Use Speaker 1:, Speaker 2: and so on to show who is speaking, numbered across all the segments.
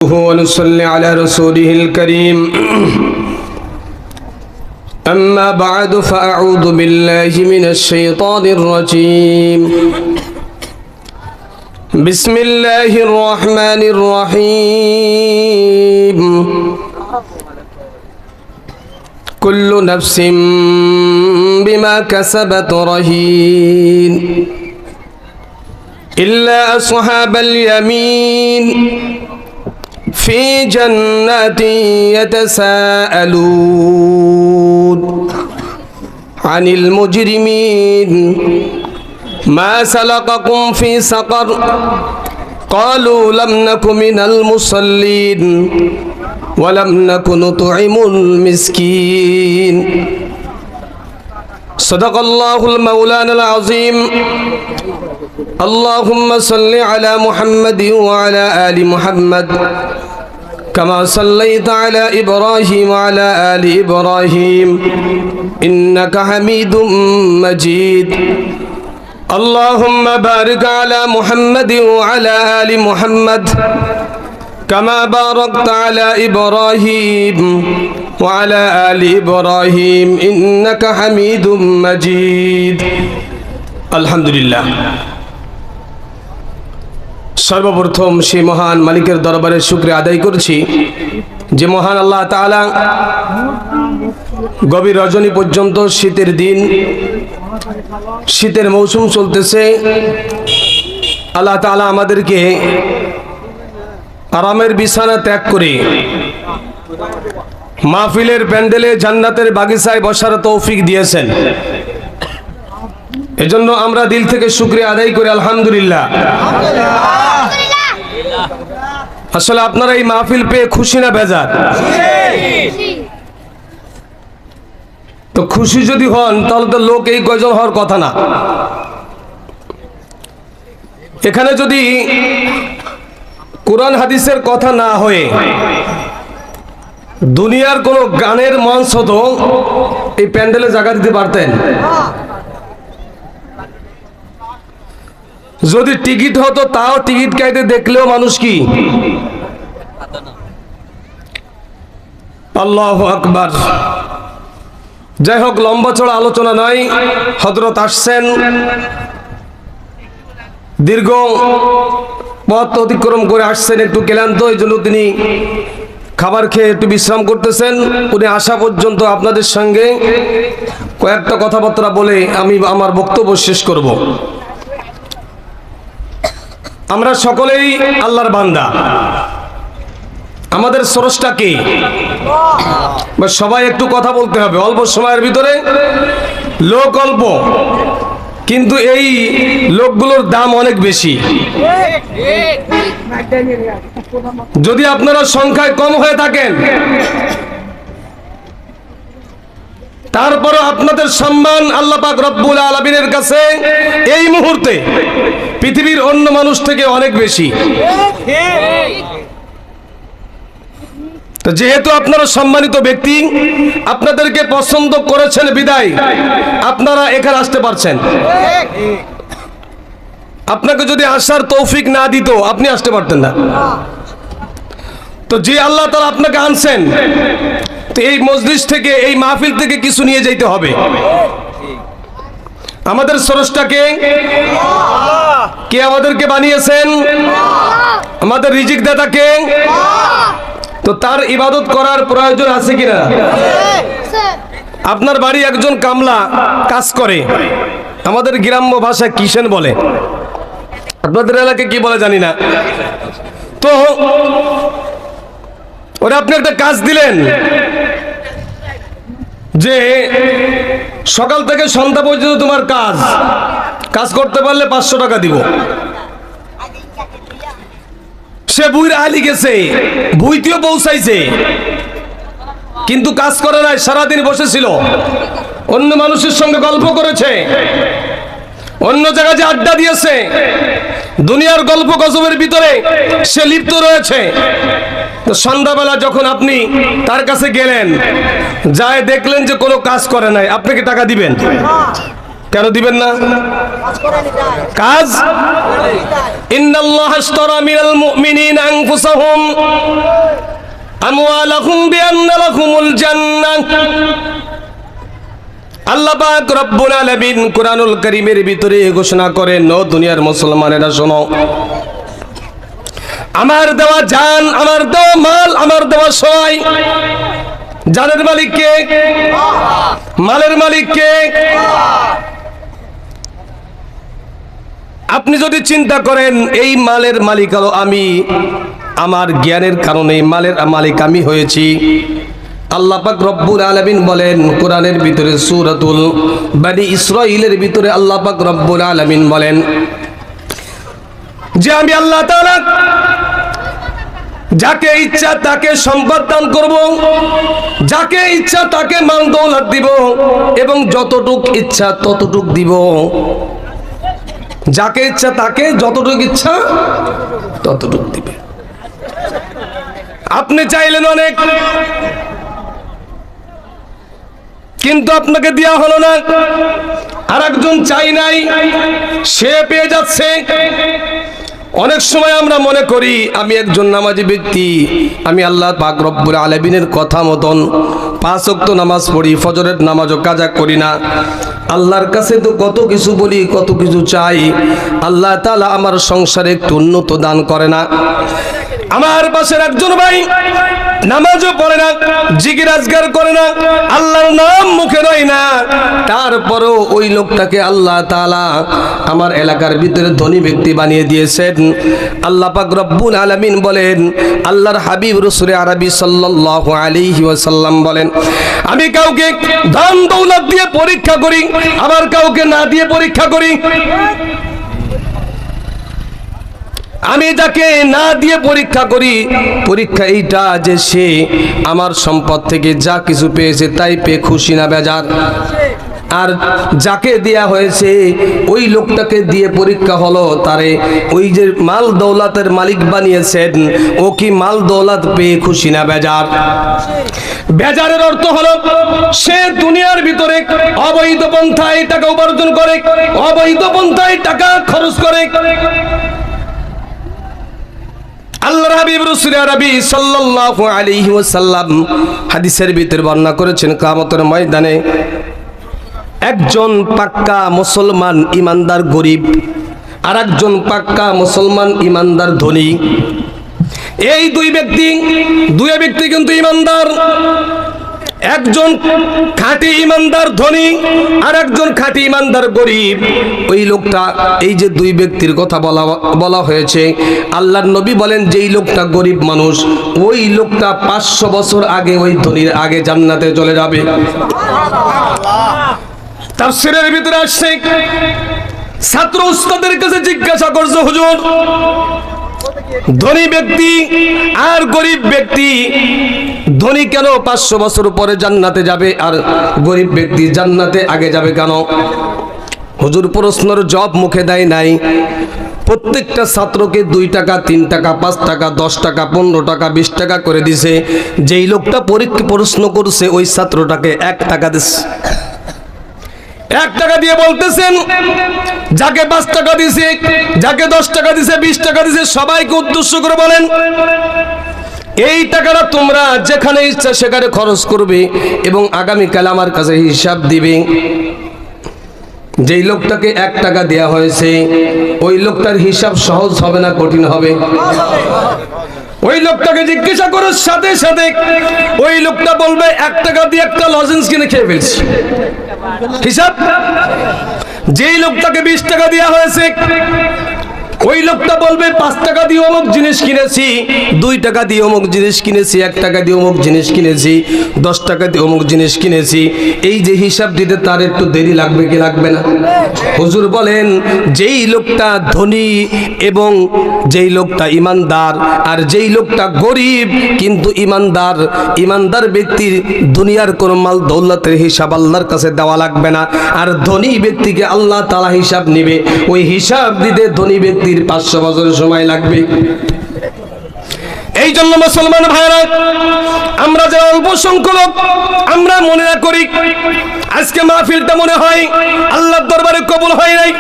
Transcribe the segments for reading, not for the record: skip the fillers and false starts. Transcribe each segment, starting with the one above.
Speaker 1: ونصلي على رسوله الكريم أما بعد فأعوذ بالله من الشيطان الرجيم بسم الله الرحمن الرحيم كل نفس بما كسبت رهين إلا أصحاب اليمين في جنات يتساءلون عن المجرمين ما سلككم في سقر قالوا لم نك من المصلين ولم نك نطعم المسكين صدق الله المولان العظيم اللهم صل على محمد وعلى آل محمد كما صليت على إبراهيم وعلى آل إبراهيم إنك حميد مجيد اللهم بارك على محمد وعلى آل محمد كما باركت على إبراهيم وعلى آل إبراهيم إنك حميد مجيد الحمد لله সর্বপ্রথম সেই মহান মালিকের দরবারে শুকরিয়া আদায় করছি যে মহান আল্লাহ তাআলা গভীর রজনী পর্যন্ত শীতের দিন, শীতের মৌসুম চলতেছে, আল্লাহ তাআলা আমাদেরকে আরামের বিছানা ত্যাগ করে মাহফিলের প্যান্ডেলে জান্নাতের বাগিচায় বসার তৌফিক দিয়েছেন। এজন্য আমরা দিল থেকে শুকরিয়া আদায় করি আলহামদুলিল্লাহ। আসলে আপনারা এই মাহফিল পেয়ে খুশি না বেজার? তো খুশি যদি হন তাহলে তো লোক এই কয়জন হওয়ার কথা না। এখানে যদি কোরআন হাদিসের কথা না হয়ে দুনিয়ার কোন গানের মঞ্চ হতো, এই প্যান্ডেলে জায়গা দিতে পারতেন। যদি টিকিট হতো তাও টিকিট কাইতে দেখলেও মানুষ কি আল্লাহু আকবার। যাই হোক, লম্বা চড়া আলোচনা নয়, হযরত আসছেন, দীর্ঘ পথ অতিক্রম করে আসছেন, একটু ক্লান্ত, এই জন্য তিনি খাবার খেয়ে একটু বিশ্রাম করতেছেন। উনি আসা পর্যন্ত আপনাদের সঙ্গে কয়েকটা কথাবার্তা বলে আমি আমার বক্তব্য শেষ করব। আমরা সকলেই আল্লাহর বান্দা। আমাদের স্রষ্টা কে? সবাই একটু কথা বলতে হবে। অল্প সময়ের ভিতরে লোক অল্প, কিন্তু এই লোকগুলোর দাম অনেক বেশি। যদি আপনারা সংখ্যায় কম হয়ে থাকেন, তারপরও আপনাদের সম্মান আল্লাহ পাক রব্বুল আলামিনের কাছে এই মুহূর্তে পৃথিবীর অন্য মানুষ থেকে অনেক বেশি। তো যেহেতু আপনারা সম্মানিত ব্যক্তি, আপনাদেরকে পছন্দ করেছেন বিদায় আপনারা এখানে আসতে পারছেন। আপনাকে যদি আসার তৌফিক না দিত আপনি আসতে পারতেন না। তো যে আল্লাহ তাআলা আপনাকে আনছেন, তো এই মজলিস থেকে, এই মাহফিল থেকে কিছু নিয়ে যেতে হবে। আমাদের স্রষ্টাকে কে? আমাদেরকে বানিয়েছেন আমাদের রিজিক দাতাকে। তো তার ইবাদত করার প্রয়োজন আছে কিনা? আপনার বাড়ি একজন কামলা কাজ করে, আমাদের গ্রাম্য ভাষায় কিষেন বলে, আপনাদের এলাকায় কি বলে জানি না। তো ওরা আপনি একটা কাজ দিলেন যে সকাল থেকে সন্ধ্যা পর্যন্ত তোমার কাজ করতে পারলে 500 টাকা দিব। সে বুইরা হালি গেছে, ভুইতেও পৌঁছাইছে, কিন্তু কাজ করে নাই, সারাদিন বসেছিল, অন্য মানুষের সঙ্গে গল্প করেছে, অন্য জায়গায় যে আড্ডা দিয়েছে, দুনিয়ার গল্প গজবের ভিতরে সে লিপ্ত রয়েছে। তো সন্ধ্যাবেলা যখন আপনি তার কাছে গেলেন, যায় দেখলেন যে কোনো কাজ করে নাই, আপনি কি টাকা দিবেন? কেন দিবেন না? কাজ ইন্নাল্লাহা আশতারা মিনাল মুমিনিনা আনফুসাহুম আমওয়ালাহুম বিআন্না লাহুমুল জান্নাহ। আল্লাহ পাক রব্বুল আলামিন কুরআনুল কারীমের ভিতরে ঘোষণা করেন, ও দুনিয়ার মুসলমানেরা শোনো, আমার দেওয়া জান, আমার দেওয়া মাল, আমার দেওয়া সহায়, জানের মালিক কে? মালের মালিক কে? আপনি যদি চিন্তা করেন এই মালের মালিক হলো আমি, আমার জ্ঞানের কারণে মালের মালিক আমি হয়েছি, আল্লাহ পাক রব্বুল আলামিন বলেন কোরআনের ভিতরে সূরাতুল বনী ইসরাঈলের ভিতরে আল্লাহ পাক রব্বুল আলামিন বলেন যে আমি আল্লাহ তাআলা যাকে ইচ্ছা তাকে সম্পদ দান করব, যাকে ইচ্ছা তাকে মাল দৌলত দিব এবং যতটুক ইচ্ছা ততটুক দিব। যাকে ইচ্ছা তাকে যতটুক ইচ্ছা ততটুক দিবে। আপনি চাইলেন অনেক, কিন্তু আপনাকে দেয়া হলো না। আর একজন চাই নাই, সে পেয়ে যাচ্ছে। অনেক সময় আমরা মনে করি আমি একজন নামাজি ব্যক্তি, আমি আল্লাহ পাক রব্বুল আলামিনের কথা মতন 5 ওয়াক্ত নামাজ পড়ি, ফজরের নামাজও কাজা করি না। আল্লাহর কাছে তো কত কিছু বলি, কত কিছু চাই, আল্লাহ তাআলা আমার সংসারে একটু উন্নত দান করে না। আমার পাশের একজন ভাই নামাজও পড়ে না, জিকির আজকার করে না, আল্লাহর নাম মুখে রয় না, তারপরও ওই লোকটাকে আল্লাহ তাআলা আমার এলাকার ভিতরে ধনী ব্যক্তি বানিয়ে দিয়েছেন। আল্লাহ পাক রব্বুল আলামিন বলেন, আল্লাহর হাবিব রাসূল আরবি সাল্লাল্লাহু আলাইহি ওয়াসাল্লাম বলেন, আমি কাউকে ধন দৌলত দিয়ে পরীক্ষা করি, আবার কাউকে না দিয়ে পরীক্ষা করি। আমি যাকে না দিয়ে পরীক্ষা করি, পরীক্ষা এইটা যে সে আমার সম্পদ থেকে যা কিছু পেয়েছে তাই পেয়ে খুশি না বেজার। আর যাকে দেয়া হয়েছে ওই লোকটাকে দিয়ে পরীক্ষা হলো, তারে ওই যে মাল দৌলতের মালিক বানিয়েছেন, ও কি মাল দৌলত পেয়ে খুশি না বেজার? বেজারের অর্থ হলো সে দুনিয়ার ভিতরে অবৈধ পন্থায় টাকা উপার্জন করে, অবৈধ পন্থায় টাকা খরচ করে। আল্লাহর হাবিব রাসূল আরবি সাল্লাল্লাহু আলাইহি ওয়াসাল্লাম হাদিসের ভিতরে বর্ণনা করেছেন, কিয়ামতের ময়দানে একজন পাক্কা মুসলমান ইমানদার গরিব, আর একজন পাক্কা মুসলমান ইমানদার ধনী। এই দুই ব্যক্তি কিন্তু ইমানদার। একজন খাঁটি ইমানদার ধনী আর একজন খাঁটি ইমানদার গরিব। ওই লোকটা, এই যে দুই ব্যক্তির কথা বলা হয়েছে, আল্লাহর নবী বলেন যেই লোকটা গরিব মানুষ, ওই লোকটা 500 বছর আগে ওই ধনীর আগে জান্নাতে চলে যাবে। তাফসীরের ভিতরে আসছে, ছাত্র উস্তাদের কাছে জিজ্ঞাসা করছে, হুজুর ধনী ব্যক্তি আর গরিব ব্যক্তি, ধনী কেন 500 বছর পরে জান্নাতে যাবে আর গরিব ব্যক্তি জান্নাতে আগে যাবে কেন? হুজুর প্রশ্নের জবাব মুখে দেয় নাই। প্রত্যেকটা ছাত্রকে 2 টাকা, 3 টাকা, 5 টাকা, 10 টাকা, 15 টাকা, 20 টাকা করে দিছে। যেই লোকটা প্রশ্ন করছে ওই ছাত্রটাকে 1 টাকা দিছে। 1 টাকা দিয়ে বলতেছেন, যাকে 5 টাকা দিছে, যাকে 10 টাকা দিছে, 20 টাকা দিছে, সবাইকে উদ্দেশ্য করে বলেন, এই টাকাটা তোমরা যেখানে ইচ্ছা সেখানে খরচ করবে এবং আগামীকাল আমার কাছে হিসাব দিবে। যেই লোকটাকে 1 টাকা দেয়া হয়েছে ওই লোকটার হিসাব সহজ হবে না কঠিন হবে? ওই লোকটাকে জিজ্ঞাসা করার সাথে সাথে ওই লোকটা বলবে 1 টাকা দিয়ে একটা লজেন্স কিনে খেয়ে ফেলছি, হিসাব। যেই লোকটাকে 20 টাকা দেওয়া হয়েছে ওই লোকটা বলবে 5 টাকা দিয়ে অমুক জিনিস কিনেছি, 2 টাকা দিয়ে অমুক জিনিস কিনেছি, 1 টাকা দিয়ে অমুক জিনিস কিনেছি, 10 টাকা দিয়ে অমুক জিনিস কিনেছি। এই যে হিসাব দিতে তার একটু দেরি লাগবে কি লাগবে না? হুজুর বলেন, যেই লোকটা ধনী এবং যেই লোকটা ইমানদার আর যেই লোকটা গরিব কিন্তু ইমানদার ব্যক্তির দুনিয়ার কোন মাল দৌলতের হিসাব আল্লাহর কাছে দেওয়া লাগবে না। আর ধনী ব্যক্তিকে আল্লাহ তাআলা হিসাব নেবে, ওই হিসাব দিতে ধনী ব্যক্তি 500 বছর সময় লাগবে। এই জন্য মুসলমান ভাইরা, আমরা যারা অল্প সংখ্যক, আমরা মনে করি আজকে মাহফিলটা মনে হয় আল্লাহর দরবারে কবুল হয় নাই।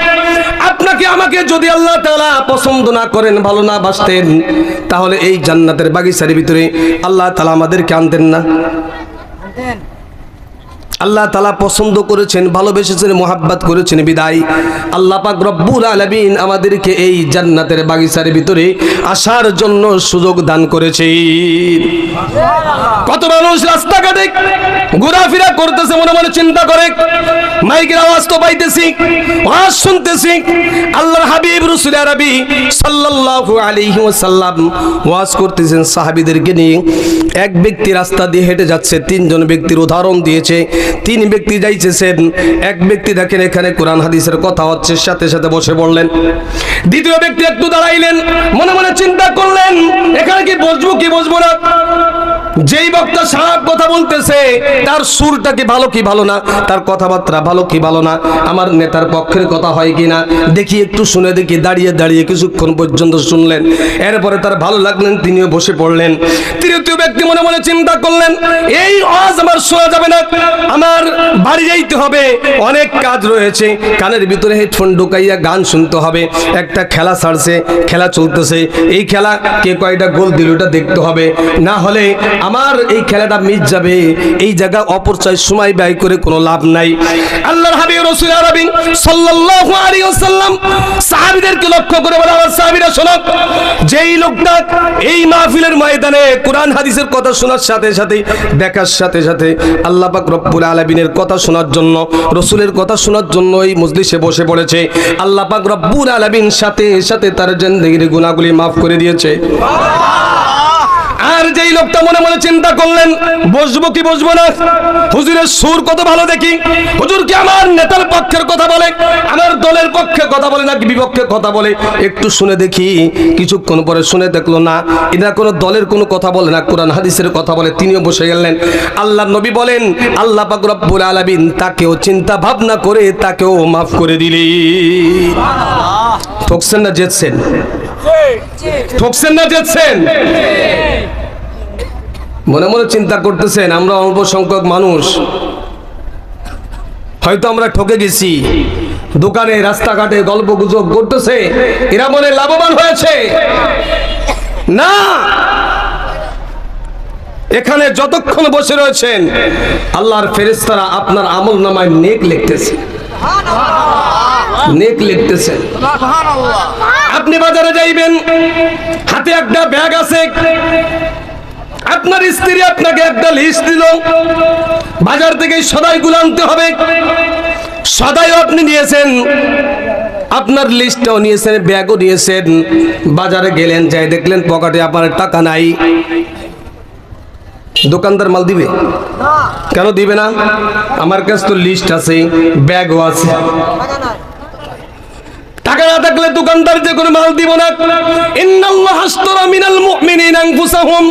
Speaker 1: আপনাকে আমাকে যদি আল্লাহ তাআলা পছন্দ না করেন, ভালো না বাসতেন, তাহলে এই জান্নাতের বাগিচার ভিতরে আল্লাহ তাআলা আমাদেরকে আনতেন না। আল্লাহ তাআলা পছন্দ করেছেন, ভালোবেসেছেন, মোহাব্বত করেছেন বিদায় আল্লাহ পাক রব্বুল আলামিন আমাদেরকে এই জান্নাতের বাগিচার ভিতরে আসার জন্য সুযোগ দান করেছে। কত মানুষ রাস্তাঘাটে ঘোরাফেরা করতেছে, মনে মনে চিন্তা করে মাইকের আওয়াজ তো পাইতেছি, ওয়াজ শুনতেছি, আল্লাহর হাবিব রাসূল আরবি সাল্লাল্লাহু আলাইহি ওয়াসাল্লাম ওয়াজ করতেছেন সাহাবীদেরকে নিয়ে। এক ব্যক্তি রাস্তা দিয়ে হেঁটে যাচ্ছে, তিনজন ব্যক্তির উদাহরণ দিয়েছে। তিন ব্যক্তি যাইতেছেন, এক ব্যক্তি দেখেন এখানে কোরআন হাদিসের কথা হচ্ছে, সাথে সাথে বসে পড়লেন। দ্বিতীয় ব্যক্তি একটু দাঁড়াইলেন, মনে মনে চিন্তা করলেন এখানে কি বসবো কি বসবো না। যেই বক্তা সারা কথা বলতেছে তার সুরটা কি ভালো কি ভালো না, তার কথাবার্তা ভালো কি ভালো না, আমার নেতার পক্ষের কথা হয় কিনা দেখি, একটু শুনে দেখি। দাঁড়িয়ে দাঁড়িয়ে কিছুক্ষণ পর্যন্ত শুনলেন, এরপরে তার ভালো লাগলেন, তিনিও বসে পড়লেন। তৃতীয় ব্যক্তি মনে মনে চিন্তা করলেন এই আওয়াজ আমার শোনা যাবে না, আমার বাড়ি যাইতে হবে, অনেক কাজ রয়েছে, কানের ভিতরে হেডফোন ঢুকাইয়া গান শুনতে হবে। একটা খেলা ছাড়ছে, খেলা চলতেছে, এই খেলা কে কয়টা গোল দিল ওটা দেখতে হবে, না হলে আমার এই খেলাটা মিস যাবে। এই জায়গা অপচয় সময় ব্যয় করে কোনো লাভ নাই। আল্লাহর হাবিব রাসূল আরবি সাল্লাল্লাহু আলাইহি ওয়াসাল্লাম সাহাবীদেরকে লক্ষ্য করে বলে, আমার সাহাবীরা শোনো, যেই লোকটা এই মাহফিলের ময়দানে কোরআন হাদিসের কথা শোনার সাথে সাথে, দেখার সাথে সাথে আল্লাহ পাক রব্বুল আলামিনের কথা শোনার জন্য, রাসূলের কথা শোনার জন্য এই মজলিসে বসে পড়েছে, আল্লাহ পাক রব্বুল আলামিন সাথে সাথে তার জিন্দেগির গুনাহগুলি মাফ করে দিয়েছে। আর যেই লোকটা মনে মনে চিন্তা করলেন বসবো কি বসবো না, হুজুরের সুর কত ভালো দেখি, হুজুর কি আমার নেতার পক্ষের কথা বলে, আমার দলের পক্ষে কথা বলে নাকি বিপক্ষে কথা বলে, একটু শুনে দেখি। কিছুক্ষণ পরে শুনে দেখলো না, এরা কোনো দলের কোনো কথা বলে না, কোরআন হাদিসের কথা বলে। তিনিও বসে গেলেন। আল্লাহর নবী বলেন আল্লাহ পাক রব্বুল আলামিন তাকেও চিন্তা ভাবনা করে তাকেও মাফ করে দিলেন। ঠকছেন না জিতছেন? ঠকছেন না জিতছেন? মনে মনে চিন্তা করতেছেন আমরা অল্প সংখ্যক মানুষ, হয়তো আমরা ঠকে গেছি, দোকানে রাস্তাঘাটে গল্প গুজব করতেছে, এরা মনে লাভবান হয়েছে না। এখানে যতক্ষণ বসে রয়েছেন আল্লাহর ফেরেশতারা আপনার আমল নামায় নেক লিখতেছে, নেক লিখতেছে। আপনি বাজারে যাইবেন, হাতে একটা ব্যাগ আছে, আপনার স্ত্রী আপনাকে একটা লিস্ট দিল, বাজার থেকে সদাইগুলো আনতে হবে, সদাইও আপনি নিয়েছেন, আপনার লিস্টটাও নিয়েছেন, ব্যাগও নিয়েছেন। বাজারে গেলেন, যাই দেখলেন পকেটে আপনার টাকা নাই। দোকানদার মাল দিবে? কেন দিবে না? আমার কাছে তো লিস্ট আছে, ব্যাগও আছে। টাকা না থাকলে দোকানদার যে কোনো মাল দিব না। ইন্নাল্লাহ আশতারা মিনাল মুমিনিনা আনফুসাহুম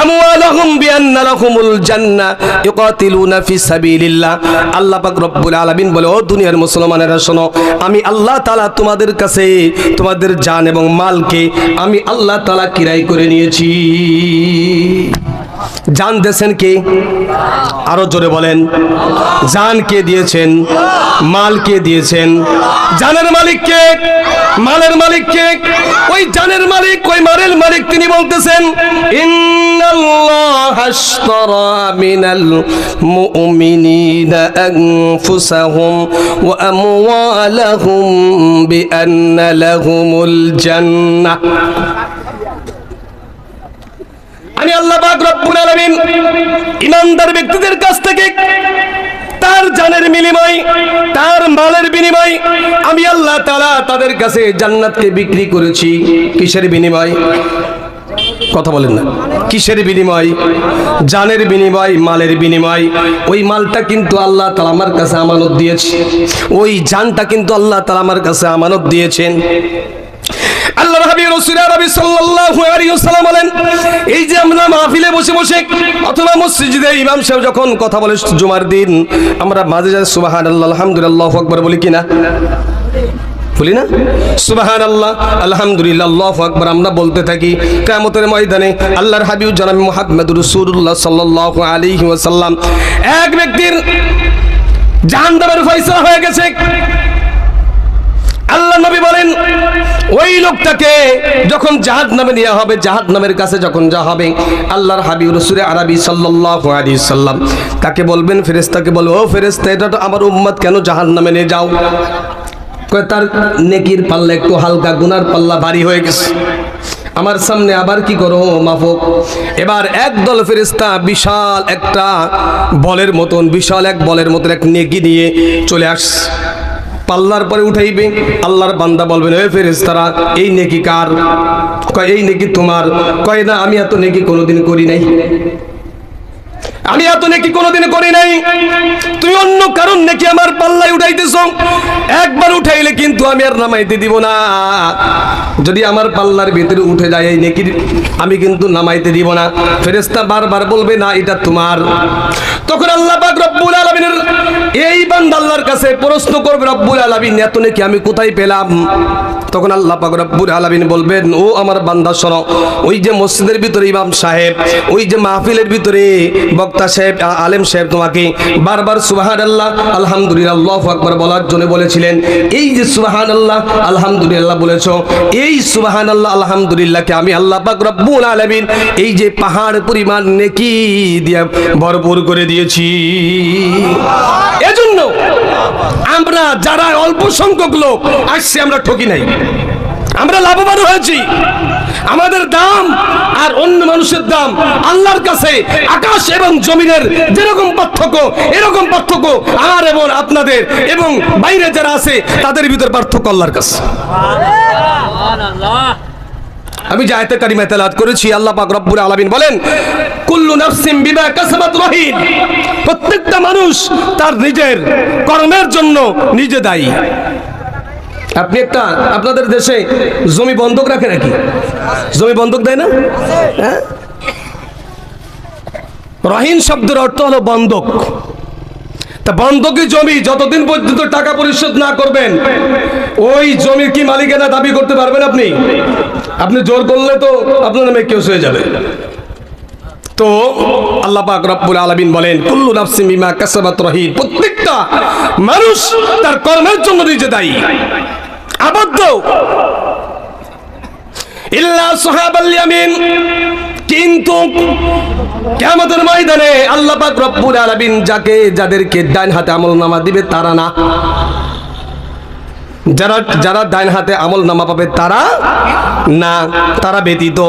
Speaker 1: আমওয়ালাহুম বিআন্না লাহুমুল জান্নাহ ইউকাতিলুনা ফি সাবিলিল্লাহ। আল্লাহ পাক রব্বুল আলামিন বলে, ও দুনিয়ার মুসলমানেরা শোনো, আমি আল্লাহ তাআলা তোমাদের কাছে তোমাদের জান এবং মালকে আমি আল্লাহ তাআলা কিরাই করে নিয়েছি। জান দিয়েছেন কে? আরো জোরে বলেন। জান কে দিয়েছেন? মাল কে দিয়েছেন? জানের মালিক কে? মালের মালিক কে? ওই জানের মালিক, ওই মালের মালিক তিনি বলতেছেন, ইন্নাল্লাহ আশতারা মিনাল মুমিনিনা আনফুসাহুম ওয়া আমওয়ালাহুম বিআন্না লাহুমুল জান্নাহ। আমি আল্লাহ পাক রব্বুল আলামিন ইমানদার ব্যক্তিদের কাছ থেকে তার জানের বিনিময়, তার মালের বিনিময় আমি আল্লাহ তাআলা তাদের কাছে জান্নাতকে বিক্রি করেছি। কিসের বিনিময়? কথা বলেন না। কিসের বিনিময়? জানের বিনিময়, মালের বিনিময়। ওই মালটা কিন্তু আল্লাহ তাআলা আমার কাছে আমানত দিয়েছে, ওই জানটা কিন্তু আল্লাহ তাআলা আমার কাছে আমানত দিয়েছেন। আল্লাহর হাবিব রাসূল আরবি সাল্লাল্লাহু আলাইহি ওয়াসাল্লাম বলেন, এই যে আমরা মাহফিলে বসে বসে অথবা মসজিদে ইমাম সাহেব যখন কথা বলে জুমার দিন, আমরা মাঝে মাঝে সুবহানাল্লাহ আলহামদুলিল্লাহ আল্লাহু আকবার বলি কিনা? বলি না? সুবহানাল্লাহ আলহামদুলিল্লাহ আল্লাহু আকবার আমরা বলতে থাকি। কিয়ামতের ময়দানে আল্লাহর হাবিব জনাব মুহাম্মদ রাসূলুল্লাহ সাল্লাল্লাহু আলাইহি ওয়াসাল্লাম এক ব্যক্তির জাহান্নামের ফয়সালা হয়ে গেছে। আল্লাহ নবী বলেন ওই লোকটাকে যখন জাহান্নামে নেওয়া হবে, জাহান্নামের কাছে যখন যাওয়া হবে, আল্লাহর হাবিব রাসূল আরবি সাল্লাল্লাহু আলাইহি সাল্লাম তাকে বলবেন, ফেরেশতাকে বলবে, ও ফেরেশতা, এটা তো আমার উম্মত, কেন জাহান্নামে নিয়ে যাও? কয় তার নেকির পাল্লা একটু হালকা, গুনার পাল্লা ভারী হয়ে গেছে, আমার সামনে আবার কি করো মাফক। এবার একদল ফেরেশতা বিশাল একটা বলের মতন, বিশাল এক বলের মতন এক নেকি নিয়ে চলে আসছে, পাল্লার পরে উঠাইবে। আল্লাহর বান্দা বলবেন, ওই ফেরেশতারা, এই নেকি কার? কয় এই নেকি তোমার। কয় না, আমি এত নেকি কোনোদিন করি নাই, আমি এত নেকি কোনোদিন করি নাই, তুমি অন্য কারণ নাকি আমার পাল্লায় উঠাইতেছ। একবার উঠাইলে কিন্তু আমি আর নামাইতে দিব না, যদি আমার পাল্লার ভিতরে উঠে যায় এই নেকির, আমি কিন্তু নামাইতে দিব না। ফেরেশতা বারবার বলবে, না এটা তোমার। তখন আল্লাহ পাক রব্বুল আলামিনের এই বান্দা আল্লাহর কাছে প্রশ্ন করবে, রব্বুল আলামিন, এত নেকি আমি কোথায় পেলাম? তখন আল্লাহ পাক রব্বুল আলামিন বলবেন, ও আমার বান্দা শোনো, ওই যে মসজিদের ভিতরে ইমাম সাহেব, ওই যে মাহফিলের ভিতরে বক্তা সাহেব, আলেম সাহেব তোমাকে বারবার সুবহানাল্লাহ আলহামদুলিল্লাহ আল্লাহু আকবার বলার জন্য বলেছিলেন, এই যে সুবহানাল্লাহ আলহামদুলিল্লাহ বলেছো, এই সুবহানাল্লাহ আলহামদুলিল্লাহকে আমি আল্লাহ পাক রব্বুল আলামিন এই যে পাহাড় পরিমাণ নেকি দিয়ে ভরপুর করে দিয়েছি। এজন্য আমরা যারা অল্প সংখ্যক লোক আসছে, আমরা ঠকি নাই, আমরা লাভবান হয়েছি। আমাদের দাম আর অন্য মানুষের দাম আল্লাহর কাছে আকাশ এবং জমিনের যেরকম পার্থক্য, এরকম পার্থক্য আমার এবং আপনাদের এবং বাইরে যারা আছে তাদের ভিতর পার্থক্য আল্লাহর কাছে। আমি যে আয়াতে কারিমা তেলাওয়াত করেছি, আল্লাহ পাক রব্বুল আলামিন বলেন, কুল্লু নাফসিন বিমা কাসাবাত রহিন, প্রত্যেকটা মানুষ তার নিজের কর্মের জন্য নিজে দায়ী। আপনি একটা, আপনাদের দেশে জমি বন্ধক রাখে নাকি? জমি বন্ধক দেয় না? হ্যাঁ, রহিন শব্দের অর্থ হলো বন্ধক। তা বন্ধকি জমি যতদিন পর্যন্ত টাকা পরিশোধ না করবেন, ওই জমির কি মালিকানা দাবি করতে পারবেন আপনি? আপনি জোর করলে তো আপনার নামে কেস হয়ে যাবে। তো আল্লাহ পাক রব্বুল আলামিন বলেন, কুল্লু নাফসিন বিমা কাসাবাত রহিন, প্রত্যেকটা মানুষ তার কর্মের জন্য নিজে দায়ী, আবদ্ধ। ইল্লা আসহাবাল ইয়ামিন, কিন্তু কিয়ামতের ময়দানে আল্লাহ পাক রব্বুল আলামিন যাদেরকে ডান হাতে আমলনামা দিবে তারা না, যারা ডান হাতে আমলনামা পাবে তারা না, তারা ব্যতীত।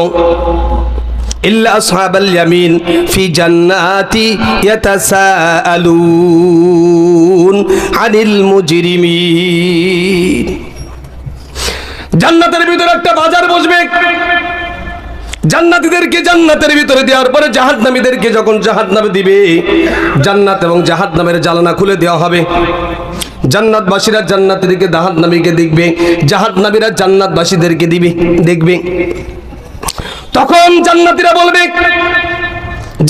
Speaker 1: ইল্লা আসহাবাল ইয়ামিন ফি জান্নাতি ইয়াতাসাআলুন আনিল মুজরিমিন। জান্নাতের ভিতরে একটা বাজার বসবে, জান্নাতীদেরকে জান্নাতের ভিতরে দেওয়ার পরে জাহান্নামীদেরকে যখন জাহান্নামে দিবে, জান্নাত এবং জাহান্নামের জানালা খুলে দেওয়া হবে। জান্নাতবাসীরা জান্নাতীদেরকে, জাহান্নামীকে দেখবে, জাহান্নামীরা জান্নাতবাসীদেরকে দেখবে। তখন জান্নাতীরা বলবে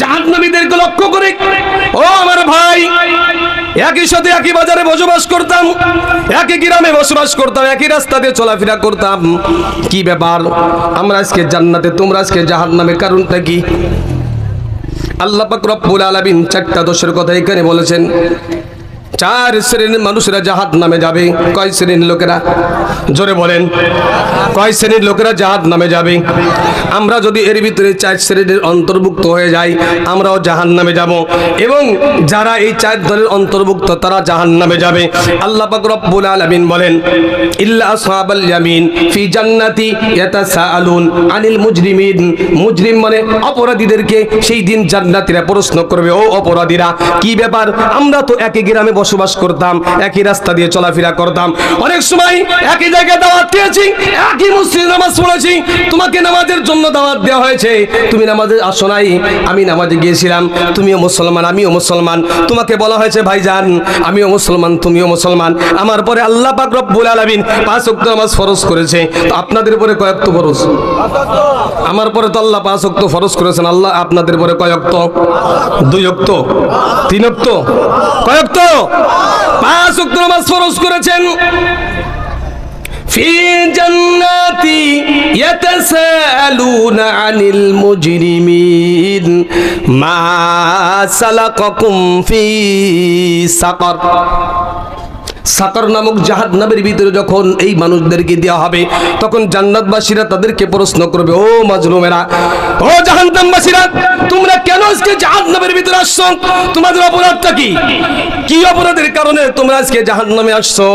Speaker 1: জাহান্নামীদেরকে লক্ষ্য করে, ও আমার ভাই, একই সাথে একই বাজারে বসবাস করতাম, একই গ্রামে বসবাস করতাম, একই রাস্তা দিয়ে চলাফেরা করতাম, কি ব্যাপার আমরা আজকে জান্নাতে, তোমরা আজকে জাহান্নামে, কারণটা কি? আল্লাহ পাক রব্বুল আলামিন চারটা দোষের কথা এখানে বলেছেন। চার শ্রেণীর মানুষেরা জাহান্নামে যাবে। কয় শ্রেণীর লোকেরা? জোরে বলেন, কয় শ্রেণীর লোকেরা জাহান্নামে যাবে? আমরা যদি এর ভিতরে চার শ্রেণীর অন্তর্ভুক্ত হয়ে যাই, আমরাও জাহান্নামে যাব, এবং যারা এই চার দলের অন্তর্ভুক্ত তারা জাহান্নামে যাবে। আল্লাহ পাক রব্বুল আলামিন বলেন, ইল্লা আসহাবাল ইয়ামিন ফি জান্নাতি ইয়াতাসাআলুন আনিল মুজরিমিন। মুজরিম মানে অপরাধীদেরকে সেই দিন জান্নাতীরা প্রশ্ন করবে, ও অপরাধীরা, কি ব্যাপার, আমরা তো একই গ্রামে বসবাস করতাম, একই রাস্তা দিয়ে চলাফেরা করতাম, অনেক সময় একই জায়গায় দাওয়াত খেয়েছি, একই মসজিদে নামাজ পড়েছি, তোমাকে নামাজের জন্য দাওয়াত দেওয়া হয়েছে, তুমি নামাজে আসো নাই, আমি নামাজে গিয়েছিলাম, তুমিও মুসলমান আমিও মুসলমান, তোমাকে বলা হয়েছে ভাইজান আমিও মুসলমান তুমিও মুসলমান, আমার পরে আল্লাহ পাক রব্বুল আলামিন 5 ওয়াক্ত নামাজ ফরজ করেছে, তো আপনাদের উপরে কয় ওয়াক্ত ফরজ? আমার পরে তো আল্লাহ 5 ওয়াক্ত ফরজ করেছেন, আল্লাহ আপনাদের উপরে কয় ওয়াক্ত? 2 ওয়াক্ত, 3 ওয়াক্ত, কয় ওয়াক্ত? 5 ওয়াক্ত নামাজ ফরজ করেছেন। ফি জান্নাতি ইয়াতাসালুনা আনিল মুজরিমিন মা সালাকাকুম ফি সাকার। সাকার নামক জাহান্নামের ভিতরে যখন এই মানুষদেরকে দেওয়া হবে, তখন জান্নাতবাসীরা তাদেরকে প্রশ্ন করবে, ও মাজলুমেরা, ও জাহান্নামবাসীরা, তোমরা কেন আজকে জাহান্নামের ভিতরে আসছো? তোমাদের অপরাধটা কি? কি অপরাধের কারণে তোমরা আজকে জাহান্নামে আসছো?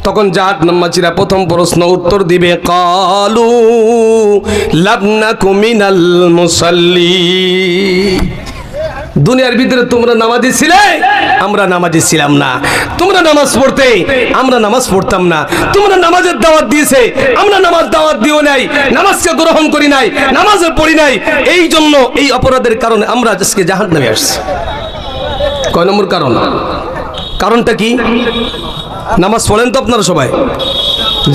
Speaker 1: তখন জাহান্নামবাসীরা প্রথম প্রশ্ন উত্তর দিবে, কালু লাম নাকু মিনাল মুসাল্লিন। দুনিয়ার ভিতরে তোমরা নামাজি ছিলে, আমরা নামাজি ছিলাম না। তোমরা নামাজ পড়তে, আমরা নামাজ পড়তাম না। তোমরা নামাজের দাওয়াত দিয়েছে, আমরা নামাজ দাওয়াত দিও নাই, নামাজকে গ্রহণ করি নাই, নামাজে পড়ি নাই। এই জন্য এই অপরাধের কারণে আমরা আজকে জাহান্নামে আসছি। কয় নম্বর কারণ? কারণটা কি? নামাজ পড়েন তো আপনারা সবাই?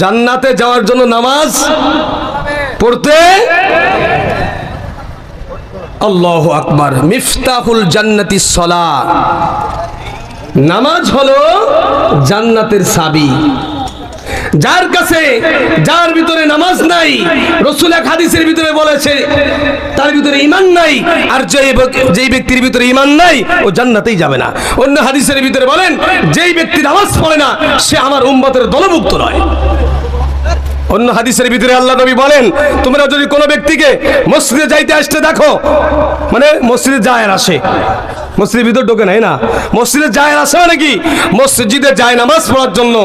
Speaker 1: জান্নাতে যাওয়ার জন্য নামাজ পড়তে, আল্লাহু আকবার, মিফতাহুল জান্নাতিস সালাহ। নামাজ হলো জান্নাতের চাবি। যার কাছে, যার ভিতরে নামাজ নাই, রাসূল এক হাদিসের ভিতরে বলেছে তার ভিতরে ঈমান নাই। আর যেই ব্যক্তির ভিতরে ঈমান নাই ও জান্নাতেই যাবে না। অন্য হাদিসের ভিতরে বলেন, যেই ব্যক্তি নামাজ পড়ে না সে আমার উম্মতের দলভুক্ত নয়। অন্য হাদিসের ভিতরে আল্লাহ নবী বলেন, তোমরা যদি কোনো ব্যক্তিকে মসজিদে যাইতে আসতে দেখো, মানে মসজিদে যায় আর আসে, মসজিদের ভিতর ঢোকে নাই না, মসজিদে যায় আর আসে মানে কি? মসজিদে যায় নামাজ পড়ার জন্য,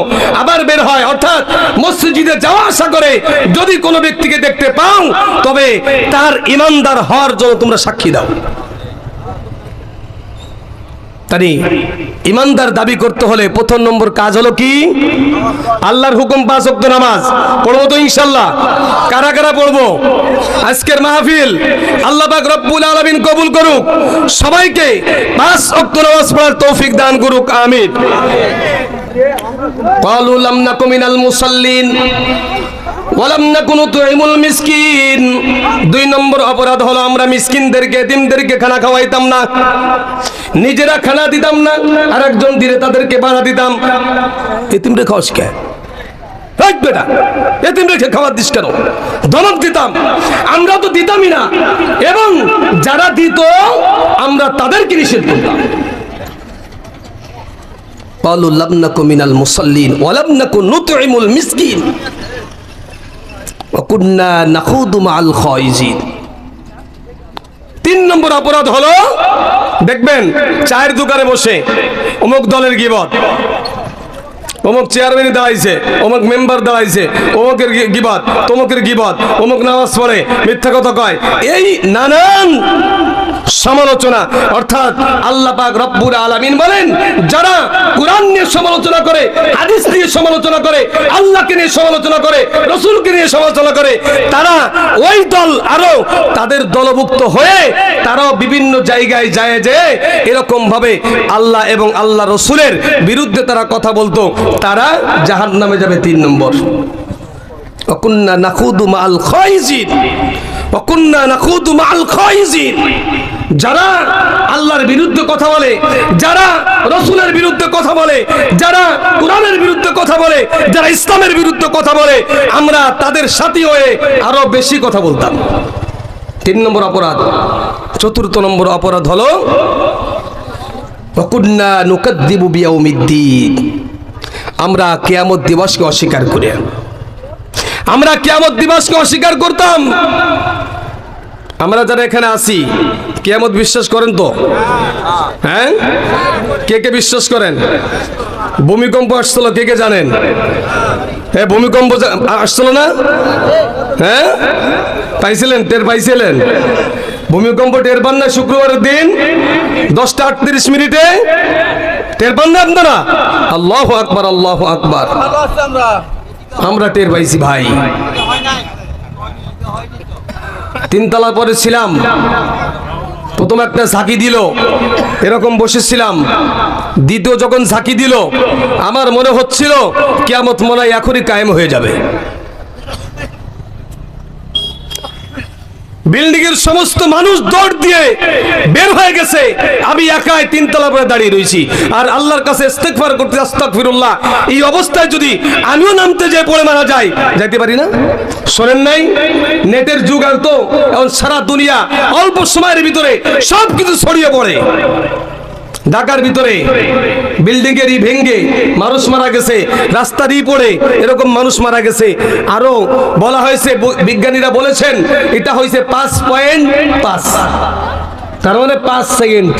Speaker 1: আবার বের হয়, অর্থাৎ মসজিদে যাওয়া আসা করে। যদি কোনো ব্যক্তিকে দেখতে পাও, তবে তার ঈমানদার হওয়ার জন্য তোমরা সাক্ষী দাও। তাই ঈমানদার দাবি করতে হলে প্রথম নম্বর কাজ হলো কি? আল্লাহর হুকুম 5 ওয়াক্ত নামাজ পড়বো তো ইনশাআল্লাহ? কারা কারা পড়বো? আজকের মাহফিল আল্লাহ পাক রব্বুল আলামিন কবুল করুক, সবাইকে 5 ওয়াক্ত নামাজ পড়ার তৌফিক দান করুক, আমিন। ক্বালু লাম নাকু মিনাল মুসাল্লিন ওয়ালাম নাকু নুতঈমুল মিসকিন। 2 নম্বর অপরাধ হলো আমরা মিসকিনদেরকে, এতিমদেরকে খানা খাওয়াইতাম না, নিজেরা খানা দিতাম না, আর একজন দিলে তাদেরকে বাড়া দিতাম। এতিমরে খাওয়াস কে? এই বেটা, এতিমরে খাওয়ার দিস কেন? ধমক দিতাম। আমরা তো দিতামই না, এবং যারা দিত আমরা তাদেরকে নিষেধ করতাম। ক্বালু লাম নাকু মিনাল মুসাল্লিন ওয়ালাম নাকু নুতঈমুল মিসকিন ওয়া কুন্না নাখুদু মাআল খায়িজিন। 3 নম্বর অপরাধ হলো, দেখবেন চায়ের দোকানে বসে অমুক দলের গীবত, অমুক চেয়ারম্যান দাঁড়াইছে, অমুক মেম্বার দাঁড়াইছে, অমুকের গীবত, তমুকের গীবত, অমুক নামাজ পড়ে, মিথ্যা কথা কয়, এই নানান সমালোচনা। অর্থাৎ আল্লাহ পাক রব্বুল আলামিন বলেন, যারা কুরআন নিয়ে সমালোচনা করে, হাদিস নিয়ে সমালোচনা করে, আল্লাহকে নিয়ে সমালোচনা করে, রাসূলকে নিয়ে সমালোচনা করে, তারা ওই দল আরো তাদের দলভুক্ত হয়ে তারাও বিভিন্ন জায়গায় যায় যে এরকম ভাবে আল্লাহ এবং আল্লাহ রাসূলের বিরুদ্ধে তারা কথা বলতো, তারা জাহান্নামে যাবে। 3 নম্বর, ওয়া কুন্না নাখুদু মাআল খায়িজিন, ওয়া কুন্না নাখুদু মাআল খায়িজিন। যারা আল্লাহর বিরুদ্ধে কথা বলে, যারা রাসূলের বিরুদ্ধে কথা বলে, যারা কুরআনের বিরুদ্ধে কথা বলে, যারা ইসলামের বিরুদ্ধে কথা বলে, আমরা তাদের সাথী হয়ে আরো বেশি কথা বলতাম। 3 নম্বর অপরাধ। 4 নম্বর অপরাধ হলো ওয়া কুন্না নুকাদ্দিবু বিয়াউমিদ্দিন। আমরা কিয়ামত দিবসকে অস্বীকার করি। আমরা কিয়ামত দিবসকে অস্বীকার করতাম। আমরা যারা এখানে আছি, কিয়ামত বিশ্বাস করেন তো? হ্যাঁ, কে কে বিশ্বাস করেন? ভূমিকম্প আসছিল, কে কে জানেন? হ্যাঁ, ভূমিকম্প আসছিল না? হ্যাঁ, পাইছিলেন, টের পাইছিলেন? ভূমিকম্প টের পান না? শুক্রবারের দিন 10টা 38 মিনিটে টের পান না আপনারা? আল্লাহু আকবার, আল্লাহু আকবার। আমরা টের পাইছি ভাই। 3 তলা পরে ছিলাম, প্রথম একটা ঝাঁকি দিল, এরকম বসেছিলাম। দ্বিতীয় যখন ঝাঁকি দিল, আমার মনে হচ্ছিল কিয়ামত মনে হয় এখনই কায়েম হয়ে যাবে। বিল্ডিং এর সমস্ত মানুষ দৌড় দিয়ে বের হয়ে গেছে, আমি একাই তিনতলা পরে দাঁড়িয়ে রয়েছি আর আল্লাহর কাছে ইস্তেগফার করতে, আস্তাগফিরুল্লাহ। এই অবস্থায় যদি আমিও নামতে যাই পড়ে মারা যাই, যাইতে পারি না? শোনেন নাই, নেটের যুগ আর তো এখন সারা দুনিয়া অল্প সময়ের ভিতরে সবকিছু ছড়িয়ে পড়ে। ঢাকার ভিতরে বিল্ডিং এরই ভেঙ্গে মানুষ মারা গেছে, রাস্তারই পড়ে এরকম মানুষ মারা গেছে। আরো বলা হয়েছে, বিজ্ঞানীরা বলেছেন এটা হয়েছে 5.5, তার মানে 5 সেকেন্ড।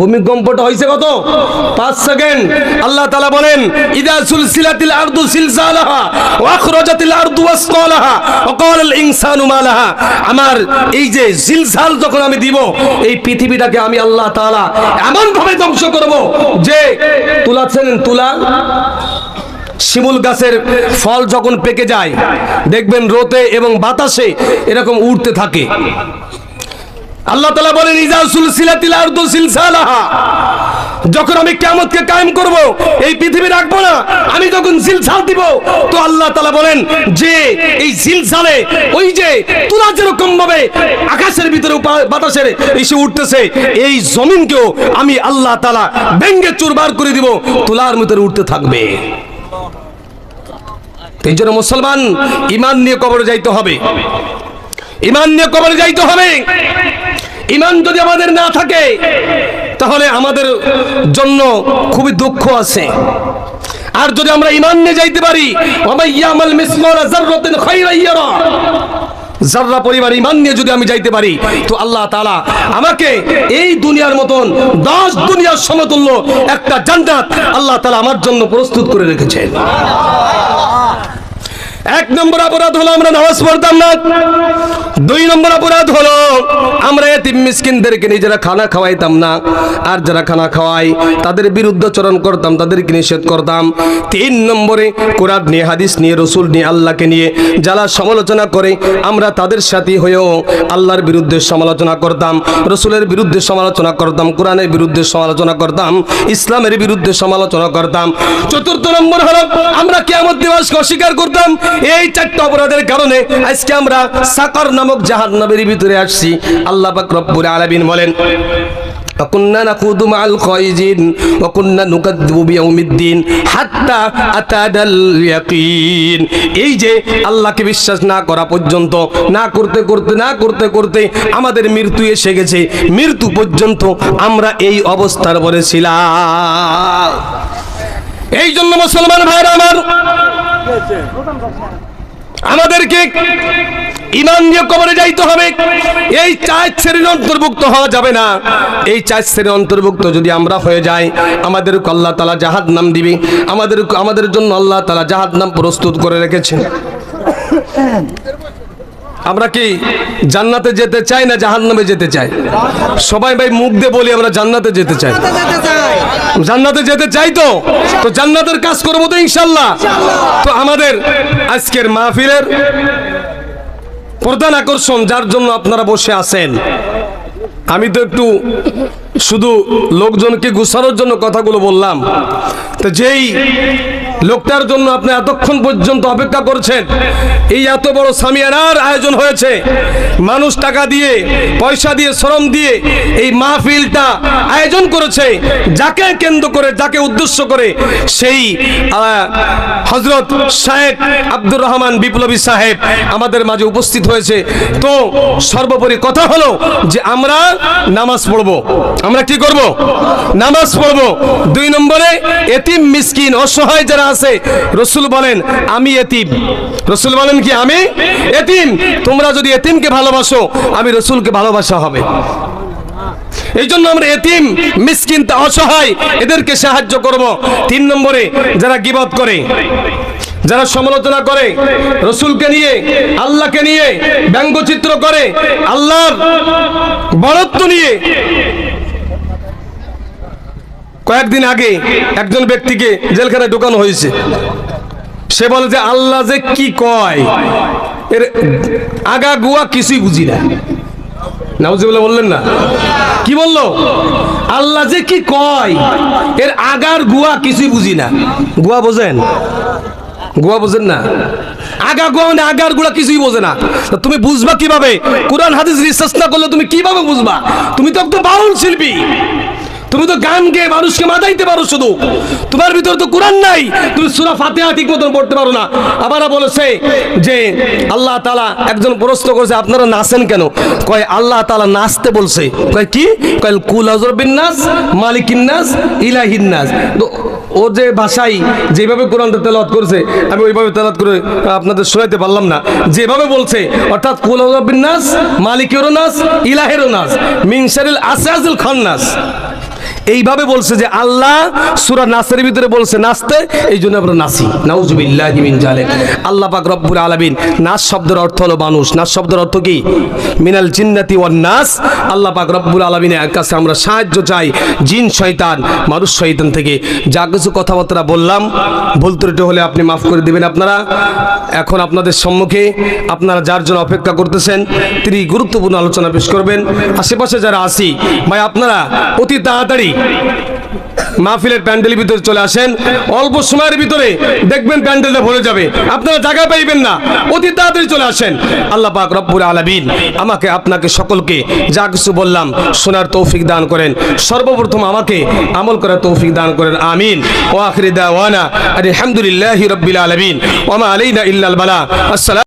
Speaker 1: ভূমিকম্পটা হয়েছে কত? 5 সেকেন্ড। আল্লাহ তাআলা বলেন, ইদা সুলসিলাতিল আরদু সিলসালাহা ওয়া আখরাজাতিল আরদু আসকালাহা ওয়া ক্বালাল ইনসানু মা লাহা। আমার এই যে জিলজাল যখন আমি দিব, এই পৃথিবীটাকে আমি আল্লাহ তাআলা এমন ভাবে ধ্বংস করব যে, তুলা চেনেন? তুলা, শিমুল গাছের ফল যখন পেকে যায় দেখবেন রোদে এবং বাতাসে এরকম উড়তে থাকে। আল্লাহ তাআলা বলেন, ইজা সুলসিলাতিল আরদু সিলসালাহা, যখন আমি কিয়ামতকে কায়েম করব, এই পৃথিবী রাখবো না, আমি যখন জিলজাল দিব, তো আল্লাহ তাআলা বলেন যে এই জিলজালে ওই যে তুলা যেরকম ভাবে আকাশের ভিতরে বাতাসের এসে উঠতেছে, এই জমিনকেও আমি আল্লাহ তাআলা ভেঙে চুরমার করে দিব, তুলার ভিতরে উঠতে থাকবে। এই জন্য মুসলমান ঈমান নিয়ে কবরে যাইতে হবে, ঈমান নিয়ে কবরে যাইতে হবে। ঈমান যদি আমাদের না থাকে তাহলে আমাদের জন্য খুবই দুঃখ আছে। আর যদি আমরা ঈমান নিয়ে যাইতে পারি, ওয়া ইয়ামাল মিসকালা যাররাতিন খায়রান ইয়ারা, যাররা পরিমাণ ঈমান নিয়ে যদি আমি যাইতে পারি, তো আল্লাহ তাআলা আমাকে এই দুনিয়ার মতন 10 দুনিয়ার সমতুল্য একটা জান্নাত আল্লাহ তাআলা আমার জন্য প্রস্তুত করে রেখেছেন। 1 নম্বর অপরাধ হলো আমরা নামাজ পড়তাম না। 2 নম্বর অপরাধ হলো আমরা এতিম মিসকিনদেরকে নিজেরা খানা খাওয়াইতাম না, আর যারা খানা খাওয়াই তাদের বিরুদ্ধাচরণ করতাম, তাদেরকে নিষেধ করতাম। 3 নম্বরে কোরআন নিয়ে, হাদিস নিয়ে, রসুল নিয়ে, আল্লাহকে নিয়ে যারা সমালোচনা করে আমরা তাদের সাথী হয়েও আল্লাহর বিরুদ্ধে সমালোচনা করতাম, রসুলের বিরুদ্ধে সমালোচনা করতাম, কোরআনের বিরুদ্ধে সমালোচনা করতাম, ইসলামের বিরুদ্ধে সমালোচনা করতাম। 4 নম্বর হলো আমরা কিয়ামত দিবসকে অস্বীকার করতাম। এই 4টা অপরাধের কারণে আজকে আমরা সাকার নামক জাহান্নামের ভিতরে আসছি। আল্লাহ পাক রব্বুল আলামিন বলেন, কুন্না নাকুদু মাআল খায়জিন ওয়া কুন্না নুকাদ্দিবু বিয়াউমিদ্দিন হাত্তা আতাদাল ইয়াকিন। এই যে আল্লাহকে বিশ্বাস না করা পর্যন্ত, না করতে করতে আমাদের মৃত্যু এসে গেছে, মৃত্যু পর্যন্ত আমরা এই অবস্থার পরে ছিলাম। এই জন্য মুসলমান ভাইরা আমার, আমাদেরকে ঈমান নিয়ে কবরে যাইতে হবে। এই 4 শ্রেণীর অন্তর্ভুক্ত হওয়া যাবে না। এই 4 শ্রেণীর অন্তর্ভুক্ত যদি আমরা হয়ে যাই, আমাদেরকে আল্লাহ তাআলা জাহান্নাম দিবে, আমাদের জন্য আল্লাহ তাআলা জাহান্নাম প্রস্তুত করে রেখেছেন। আমরা কি জান্নাতে যেতে চাই না জাহান্নামে যেতে চাই? সবাই ভাই মুখ দিয়ে বলি আমরা জান্নাতে যেতে চাই। জান্নাতে যেতে চাই তো জান্নাতের কাজ করবো তো ইনশাআল্লাহ। তো আমাদের আজকের মাহফিলের প্রধান আকর্ষণ যার জন্য আপনারা বসে আছেন, আমি তো একটু শুধু লোকজনকে গুছানোর জন্য কথাগুলো বললাম। তো যেই লোকটার জন্য আপনি এতক্ষণ পর্যন্ত অপেক্ষা করছেন, এই এত বড় সামিয়ানার আয়োজন হয়েছে, মানুষ টাকা দিয়ে, পয়সা দিয়ে, শ্রম দিয়ে এই মাহফিলটা আয়োজন করেছে, যাকে কেন্দ্র করে, যাকে উদ্দেশ্য করে, সেই হযরত শায়েখ আব্দুর রহমান বিপ্লবী সাহেব আমাদের মাঝে উপস্থিত হয়েছে। তো সর্বোপরি কথা হলো যে আমরা নামাজ পড়বো। আমরা কি করব? নামাজ পড়বো। 2 নম্বরে এতিম মিসকিন অসহায় যারা আছে, রাসূল বলেন আমি এতিম। রাসূল বলেন কি? আমি এতিম। তোমরা যদি এতিমকে ভালোবাসো, আমি রাসূলকে ভালোবাসা হবে। এই জন্য আমরা এতিম, মিসকিন, অসহায় এদেরকে সাহায্য করব। 3 নম্বরে যারা গীবত করে, যারা সমালোচনা করে রাসূলকে নিয়ে, আল্লাহকে নিয়ে ব্যঙ্গচিত্র করে, আল্লাহর বরত্ব নিয়ে। কয়েকদিন আগে একজন ব্যক্তিকে জেলখানায় ঢোকানো হয়েছে। সে বলে যে আল্লাহ যে কি কয়, এর আগা গুয়া কিছুই বুঝি না। নাউজুবিল্লাহ বললেন না? কি বললো? আল্লাহ যে কি কয়, এর আগার গুয়া কিছুই বুঝি না। গুয়া বোঝেন? গুয়া বোঝেন না? আগা গোয়ানে আগার গুলা কিছুই বোঝে না। তো তুমি বুঝবা কিভাবে? কোরআন হাদিস রিসার্চ না করলে তুমি কিভাবে বুঝবা? তুমি তো একটা বাউল শিল্পী, তুমি তো গান গেয়ে মানুষকে মাতাইতে পারো, শুধু তোমার ভিতরে তো কোরআন নাই, তুমি সূরা ফাতিহা ঠিক মতন পড়তে পারো না। আবার বলেছে যে আল্লাহ তাআলা, একজন প্রশ্ন করেছে আপনারা নাচেন কেন? কয় আল্লাহ তাআলা নাচতে বলছে। কয় কি? কয় কুল আউযু বিন নাস মালিকিন নাস ইলাহিন নাস। তো ও যে ভাষায় যেভাবে কোরআনটা তেলাওয়াত করেছে, আমি ওইভাবে তেলাওয়াত করে আপনাদের শোনাতে পারলাম না। যেভাবে বলছে অর্থাৎ কুল আউযু বিন নাস মালিকেরও নাস ইলাহেরও নাস মিন শারিল আসয়াজিল খান্নাস, এইভাবে বলছে যে আল্লাহ সূরা নাসের ভিতরে বলছে নাচতে, এই জন্য আমরা নাচি। নাউজুবিল্লাহি মিন জালিক। আল্লাহ পাক রব্বুল আলামিন, নাচ শব্দের অর্থ হলো মানুষ। নাচ শব্দের অর্থ কি? মিনাল জিন্নাতি ওয়ান নাস। আল্লাহ পাক রব্বুল আলামিনের কাছে আমরা সাহায্য চাই জিন শয়তান মানুষ শয়তান থেকে। যা কিছু কথাবার্তা বললাম ভুল ত্রুটি হলে আপনি মাফ করে দিবেন। আপনারা এখন আপনাদের সম্মুখে আপনারা যার জন্য অপেক্ষা করতেছেন তিনি গুরুত্বপূর্ণ আলোচনা পেশ করবেন। আশেপাশে যারা আছি ভাই, আপনারা অতি তাড়াতাড়ি মাহফিলের প্যান্ডেলের ভিতরে চলে আসেন। অল্প সময়ের ভিতরে দেখবেন প্যান্ডেলটা ভরে যাবে, আপনারা জায়গা পাইবেন না। অতি তাড়াতাড়ি চলে আসেন। আল্লাহ পাক রব্বুল আলামিন আমাকে আপনাকে সকলকে যা কিছু বললাম শোনার তৌফিক দান করেন। সর্বপ্রথম আমাকে আমল করার তৌফিক দান করেন, আমিন। ওয়া আখিরি দাওয়ানা আলহামদুলিল্লাহি রাব্বিল আলামিন ওয়া মা আলাইনা ইল্লাল বালা। আসসালাম।